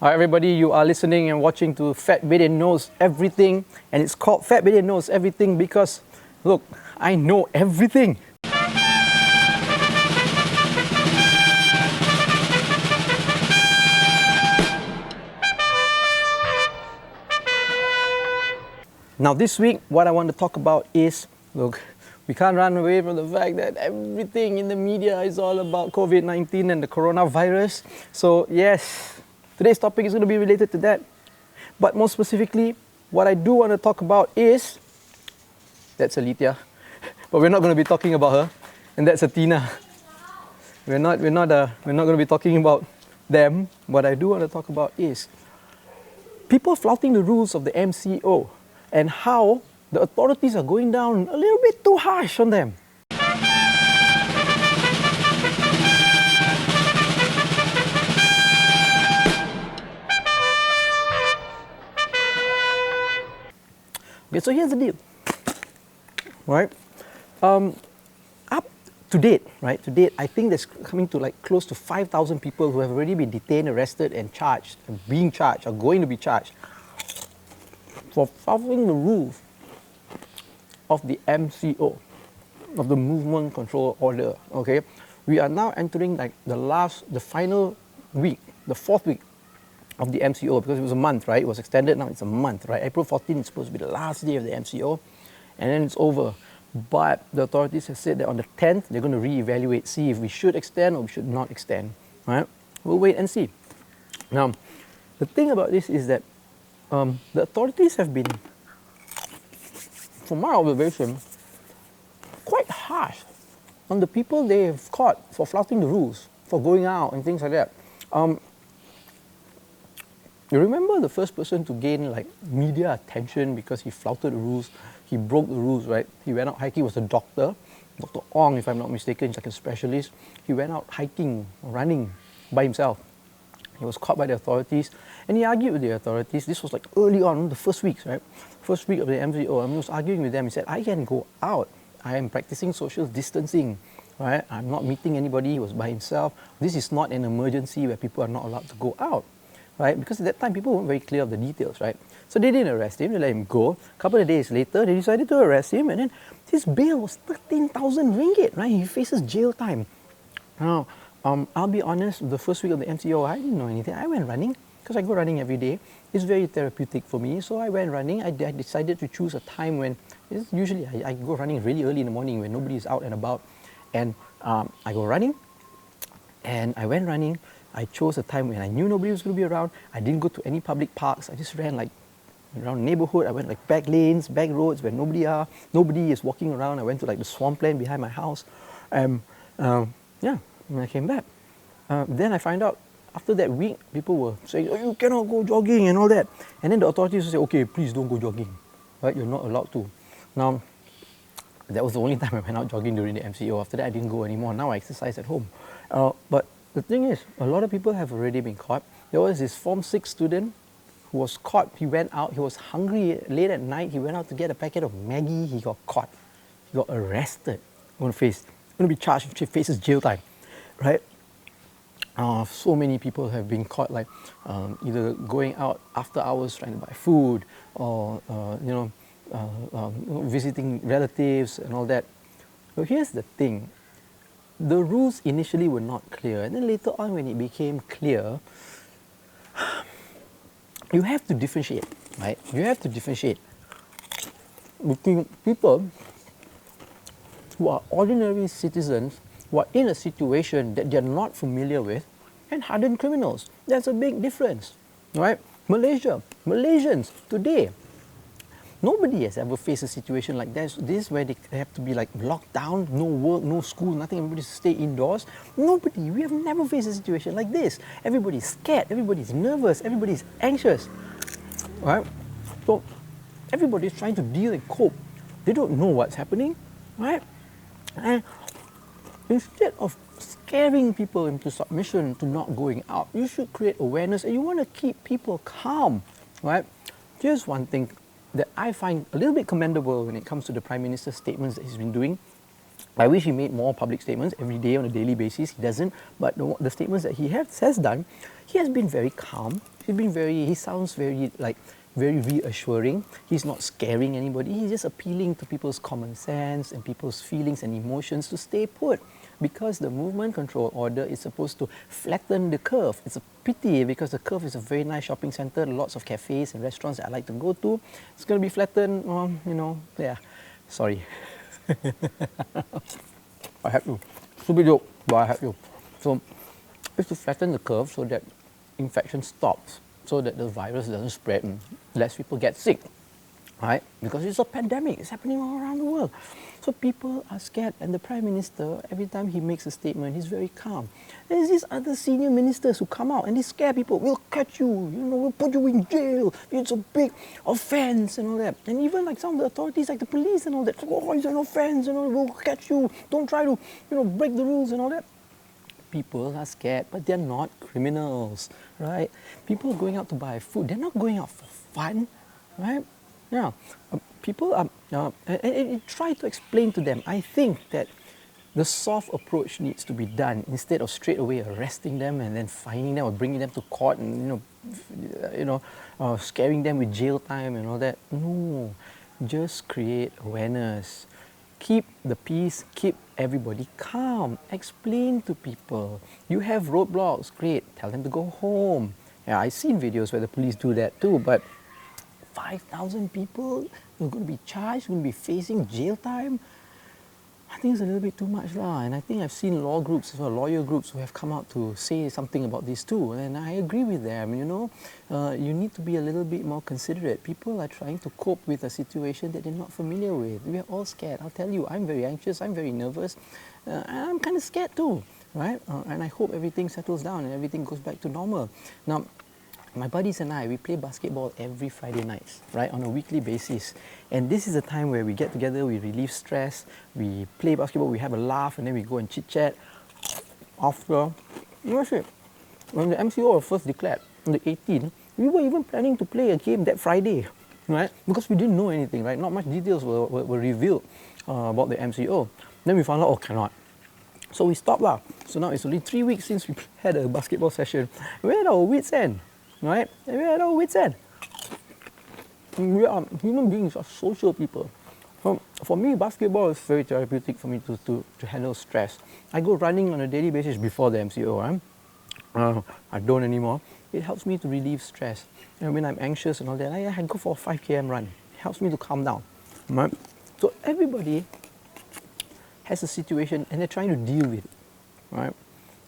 Hi everybody, you are listening and watching to Fat Bidin Knows Everything, and it's called Fat Bidin Knows Everything because, look, I know everything. Now this week, what I want to talk about is, look, we can't run away from the fact that everything in the media is all about COVID-19 and the coronavirus. So yes, today's topic is going to be related to that. But more specifically, what I do want to talk about is, that's Alithia, but we're not going to be talking about her, and that's Athena. We're not going to be talking about them. What I do want to talk about is people flouting the rules of the MCO and how the authorities are going down a little bit too harsh on them. Okay, so here's the deal, right? Up to date, right? To date, I think there's coming to like close to 5,000 people who have already been detained, arrested, and charged, and being charged, or going to be charged for following the rules of the MCO, of the Movement Control Order. Okay, we are now entering like the final week, the fourth week of the MCO, because it was a month, right? It was extended, now it's a month, right? April 14th is supposed to be the last day of the MCO, and then it's over. But the authorities have said that on the 10th, they're going to reevaluate, see if we should extend or we should not extend, right? We'll wait and see. Now, the thing about this is that the authorities have been, from my observation, quite harsh on the people they have caught for flouting the rules, for going out and things like that. You remember the first person to gain like media attention because he flouted the rules, he broke the rules, right? He went out hiking, was a doctor, Dr. Ong, if I'm not mistaken, he's like a specialist. He went out hiking, running by himself. He was caught by the authorities and he argued with the authorities. This was like early on, the first weeks, right? First week of the MCO, he was arguing with them. He said, I can go out. I am practicing social distancing, right? I'm not meeting anybody. He was by himself. This is not an emergency where people are not allowed to go out, right? Because at that time, people weren't very clear of the details, right? So they didn't arrest him. They let him go. A couple of days later, they decided to arrest him, and then his bail was 13,000 ringgit, right? He faces jail time. Now, I'll be honest, the first week of the MCO, I didn't know anything. I went running, because I go running every day. It's very therapeutic for me, so I went running. I decided to choose a time when, usually I go running really early in the morning when nobody is out and about. And I go running, and I went running. I chose a time when I knew nobody was going to be around. I didn't go to any public parks. I just ran like around the neighborhood. I went like back lanes, back roads where nobody is walking around. I went to like the swampland behind my house. Yeah, and I came back. Then I find out after that week, people were saying, oh, you cannot go jogging and all that. And then the authorities would say, okay, please don't go jogging, right? You're not allowed to. Now, that was the only time I went out jogging during the MCO. After that, I didn't go anymore. Now I exercise at home. But the thing is, a lot of people have already been caught. There was this Form 6 student who was caught. He went out, he was hungry late at night. He went out to get a packet of Maggie. He got caught. He got arrested. Going to be charged, faces jail time, right? So many people have been caught, like either going out after hours trying to buy food, or visiting relatives and all that. So here's the thing: the rules initially were not clear, and then later on, when it became clear, you have to differentiate, right? You have to differentiate between people who are ordinary citizens who are in a situation that they're not familiar with, and hardened criminals. That's a big difference, right? Malaysians today, nobody has ever faced a situation like this where they have to be like locked down, no work, no school, nothing, everybody stay indoors. Nobody, we have never faced a situation like this. Everybody's scared, everybody's nervous, everybody's anxious, right? So everybody's trying to deal and cope. They don't know what's happening, right? And instead of scaring people into submission to not going out, you should create awareness, and you want to keep people calm, right? Here's one thing that I find a little bit commendable when it comes to the Prime Minister's statements that he's been doing. I wish he made more public statements every day on a daily basis. He doesn't, but the statements that he has done, he has been very calm. He sounds very very reassuring. He's not scaring anybody. He's just appealing to people's common sense and people's feelings and emotions to stay put. Because the movement control order is supposed to flatten the curve. It's a pity because the curve is a very nice shopping center, lots of cafes and restaurants that I like to go to. It's going to be flattened, yeah. Sorry. I have to. Stupid joke, but I have to. So it's to flatten the curve so that infection stops, so that the virus doesn't spread and less people get sick, right? Because it's a pandemic, it's happening all around the world. So people are scared, and the Prime Minister, every time he makes a statement, he's very calm. There's these other senior ministers who come out and they scare people. We'll catch you, we'll put you in jail. It's a big offense and all that. And even like some of the authorities, like the police and all that, oh, it's an offense, we'll catch you. Don't try to, break the rules and all that. People are scared, but they're not criminals, right? People are going out to buy food. They're not going out for fun, right? Yeah, people are, and try to explain to them. I think that the soft approach needs to be done instead of straight away arresting them and then fining them or bringing them to court and scaring them with jail time and all that. No, just create awareness. Keep the peace, keep everybody calm. Explain to people. You have roadblocks, great. Tell them to go home. Yeah, I've seen videos where the police do that too, but 5,000 people are going to be charged, going to be facing jail time. I think it's a little bit too much lah. And I think I've seen law groups as well, lawyer groups who have come out to say something about this too. And I agree with them, you need to be a little bit more considerate. People are trying to cope with a situation that they're not familiar with. We are all scared. I'll tell you, I'm very anxious, I'm very nervous. And I'm kind of scared too, right? And I hope everything settles down and everything goes back to normal. Now, my buddies and I, we play basketball every Friday nights, right, on a weekly basis. And this is a time where we get together, we relieve stress, we play basketball, we have a laugh, and then we go and chit-chat. After, when the MCO was first declared on the 18th, we were even planning to play a game that Friday, right? Because we didn't know anything, right? Not much details were revealed about the MCO. Then we found out, oh, cannot. So we stopped lah. So now it's only 3 weeks since we had a basketball session. We're at our wits' end. Right? We're at our wits' end. We are human beings, are social people. For me, basketball is very therapeutic for me to handle stress. I go running on a daily basis before the MCO. I don't anymore. It helps me to relieve stress. And when I'm anxious and all that, I go for a 5 km run. It helps me to calm down. Right? So everybody has a situation and they're trying to deal with it. Right?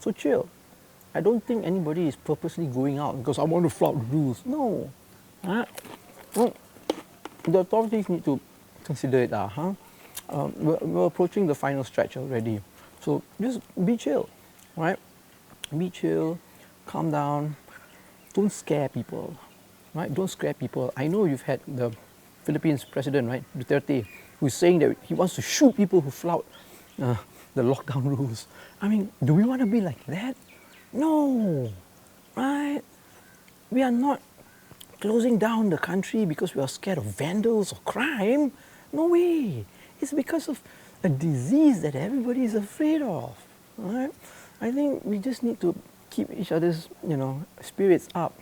So chill. I don't think anybody is purposely going out because I want to flout the rules. No. Well, the authorities need to consider it. We're approaching the final stretch already. So just be chill. Right? Be chill. Calm down. Don't scare people. Right? Don't scare people. I know you've had the Philippines president, right, Duterte, who's saying that he wants to shoot people who flout the lockdown rules. I mean, do we want to be like that? No, right? We are not closing down the country because we are scared of vandals or crime. No way. It's because of a disease that everybody is afraid of, right? I think we just need to keep each other's, spirits up,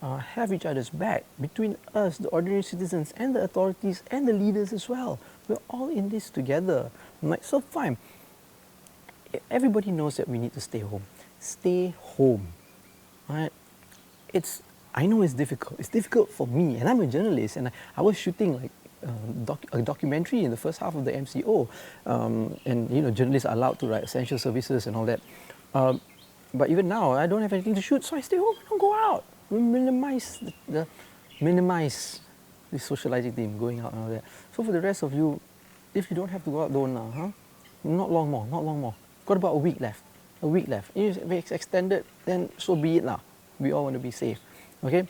have each other's back between us, the ordinary citizens, and the authorities and the leaders as well. We're all in this together. So fine. Everybody knows that we need to stay home. Stay home, right? I know it's difficult. It's difficult for me, and I'm a journalist, and I was shooting a documentary in the first half of the MCO, and journalists are allowed to write essential services and all that. But even now, I don't have anything to shoot, so I stay home. I don't go out. We minimize the socializing thing, going out and all that. So for the rest of you, if you don't have to go out, don't now, Not long more. Got about a week left. If it's extended, then so be it lah. We all want to be safe, okay?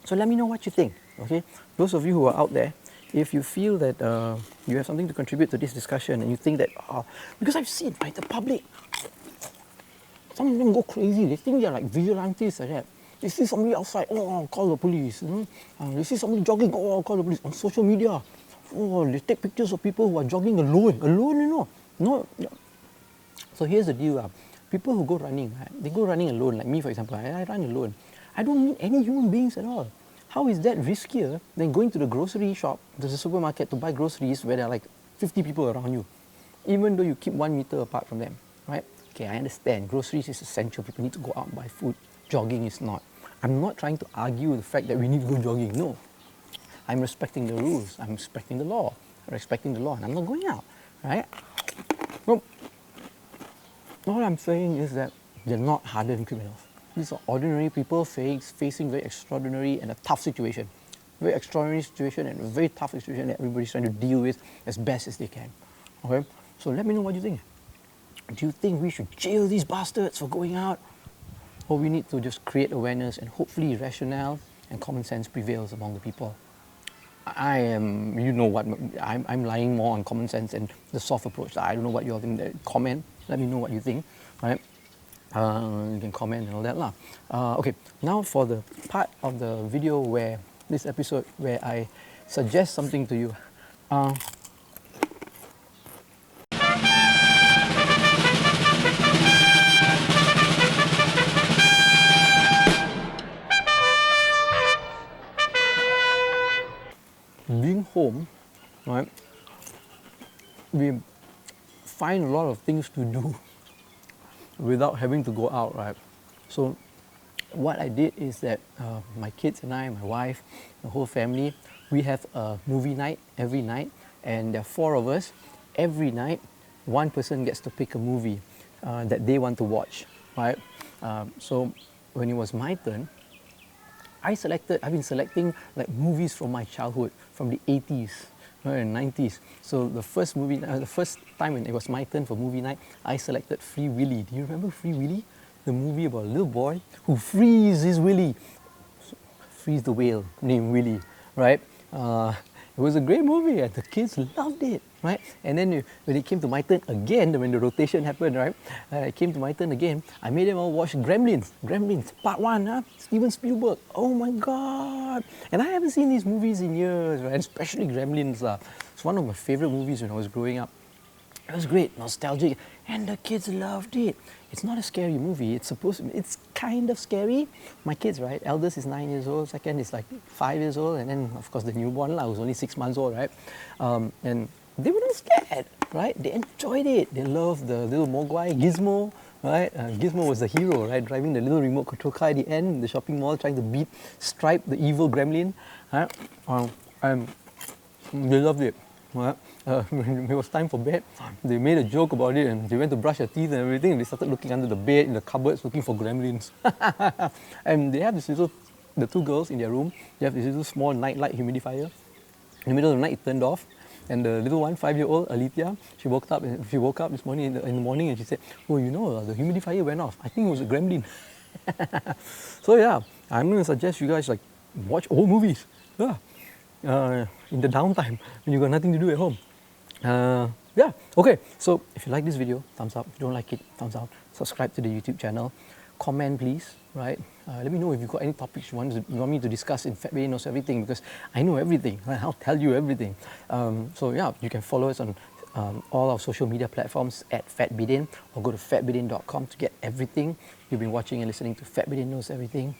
So let me know what you think, okay? Those of you who are out there, if you feel that you have something to contribute to this discussion and you think that, because I've seen, right, the public, some of them go crazy. They think they're like vigilantes like that. They see somebody outside, oh, call the police. They see somebody jogging, oh, call the police. On social media, oh, they take pictures of people who are jogging alone, No, no. So here's the deal. People who go running, right, they go running alone. Like me, for example, I run alone. I don't meet any human beings at all. How is that riskier than going to the grocery shop, to the supermarket to buy groceries where there are like 50 people around you, even though you keep 1 meter apart from them, right? Okay, I understand. Groceries is essential. People need to go out and buy food. Jogging is not. I'm not trying to argue the fact that we need to go jogging. No. I'm respecting the rules. I'm respecting the law. I'm respecting the law, and I'm not going out, right? Well, all I'm saying is that they're not hardened criminals. These are ordinary people facing very extraordinary and a tough situation. Very extraordinary situation and a very tough situation that everybody's trying to deal with as best as they can. Okay? So let me know what you think. Do you think we should jail these bastards for going out? Or we need to just create awareness and hopefully rationale and common sense prevails among the people? I am, you know what, I'm lying more on common sense and the soft approach. I don't know what you all think. Comment, let me know what you think, right? You can comment and all that lah. Okay, now for the part of the video where, this episode where I suggest something to you. Being home, right, we find a lot of things to do without having to go out, right? So what I did is that my kids and I, my wife, the whole family, we have a movie night every night, and there are 4 of us. Every night, one person gets to pick a movie that they want to watch, right? So when it was my turn, I've been selecting like movies from my childhood, from the 80s and 90s. So the first time when it was my turn for movie night, I selected Free Willy. Do you remember Free Willy? The movie about a little boy who frees his Willy, frees the whale named Willy, right? It was a great movie and the kids loved it, right? And then when it came to my turn again, when the rotation happened, right? It came to my turn again, I made them all watch Gremlins, part 1, Steven Spielberg. Oh my God! And I haven't seen these movies in years, right? Especially Gremlins. It's one of my favorite movies when I was growing up. It was great, nostalgic, and the kids loved it. It's not a scary movie. It's kind of scary. My kids, right? Eldest is 9 years old, second is like 5 years old, and then of course the newborn was only 6 months old, right? And they weren't scared, right? They enjoyed it. They loved the little Mogwai, Gizmo, right? Gizmo was the hero, right? Driving the little remote control car at the end in the shopping mall, trying to beat Stripe, the evil gremlin, right? And they loved it. Right? When it was time for bed, they made a joke about it and they went to brush their teeth and everything, and they started looking under the bed, in the cupboards, looking for gremlins. And they have this little, the 2 girls in their room, they have this little small nightlight humidifier. In the middle of the night, it turned off, and the little one, 5-year-old, Alithia, she woke up this morning in the morning and she said, oh, you know, the humidifier went off. I think it was a gremlin. So yeah, I'm going to suggest you guys like watch old movies. Yeah. In the downtime when you got nothing to do at home. Yeah, okay, so if you like this video, thumbs up. If you don't like it, thumbs down. Subscribe to the YouTube channel. Comment please, right? Let me know if you've got any topics you want me to discuss in Fat Bidin Knows Everything, because I know everything, right? I'll tell you everything. So yeah, you can follow us on all our social media platforms at Fat Bidin, or go to fatbidin.com to get everything. You've been watching and listening to Fat Bidin Knows Everything.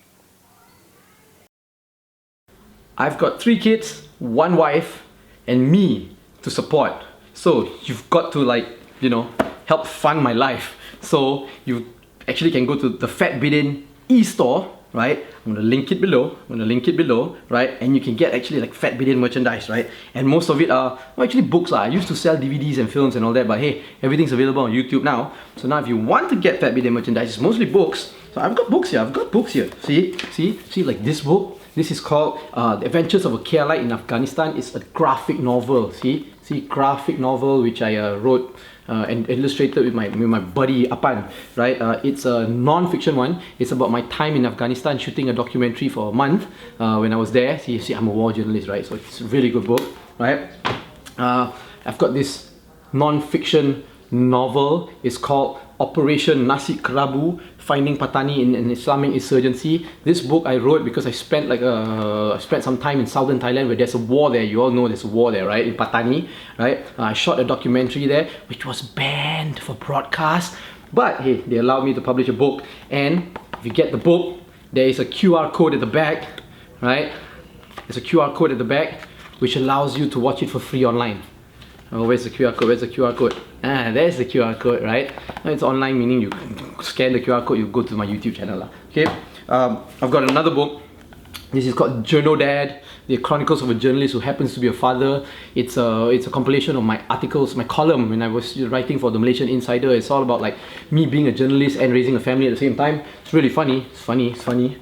I've got 3 kids, 1 wife, and me to support. So you've got to, like, you know, help fund my life. So you actually can go to the Fat Bidin e-store, right? I'm gonna link it below, right? And you can get actually like Fat Bidin merchandise, right? And most of it are, well, actually books. I used to sell DVDs and films and all that, but hey, everything's available on YouTube now. So now if you want to get Fat Bidin merchandise, it's mostly books. So I've got books here, See, like this book. This is called The Adventures of a KLite in Afghanistan. It's a graphic novel, see, graphic novel which I wrote and illustrated with my buddy Apan, right? It's a non-fiction one. It's about my time in Afghanistan shooting a documentary for a month when I was there. See, I'm a war journalist, right? So it's a really good book, right? I've got this non-fiction novel is called Operation Nasi Kerabu, Finding Patani in an Islamic Insurgency. This book I wrote because I spent some time in southern Thailand where there's a war there. You all know there's a war there, right? In Patani, right? I shot a documentary there which was banned for broadcast. But hey, they allowed me to publish a book, and if you get the book, there is a QR code at the back, right? There's a QR code at the back which allows you to watch it for free online. Oh, where's the QR code? Where's the QR code? Ah, there's the QR code, right? It's online, meaning you scan the QR code, you go to my YouTube channel. Okay, I've got another book. This is called Journo Dad, The Chronicles of a Journalist Who Happens to Be a Father. It's a compilation of my articles, my column when I was writing for the Malaysian Insider. It's all about like me being a journalist and raising a family at the same time. It's really funny. It's funny.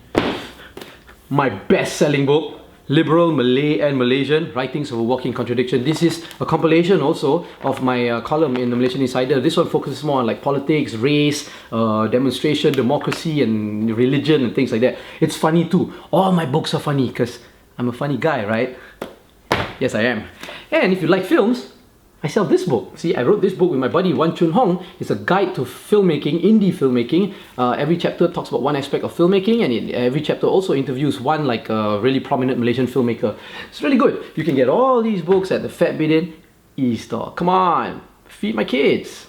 My best-selling book, Liberal, Malay and Malaysian, Writings of a Walking Contradiction. This is a compilation also of my column in the Malaysian Insider. This one focuses more on like politics, race, demonstration, democracy and religion and things like that. It's funny too. All my books are funny because I'm a funny guy, right? Yes, I am. And if you like films, I sell this book. See, I wrote this book with my buddy Wan Chun Hong. It's a guide to filmmaking, indie filmmaking. Every chapter talks about one aspect of filmmaking, and every chapter also interviews one like a really prominent Malaysian filmmaker. It's really good. You can get all these books at the Fat Bidin e-store. Come on, feed my kids.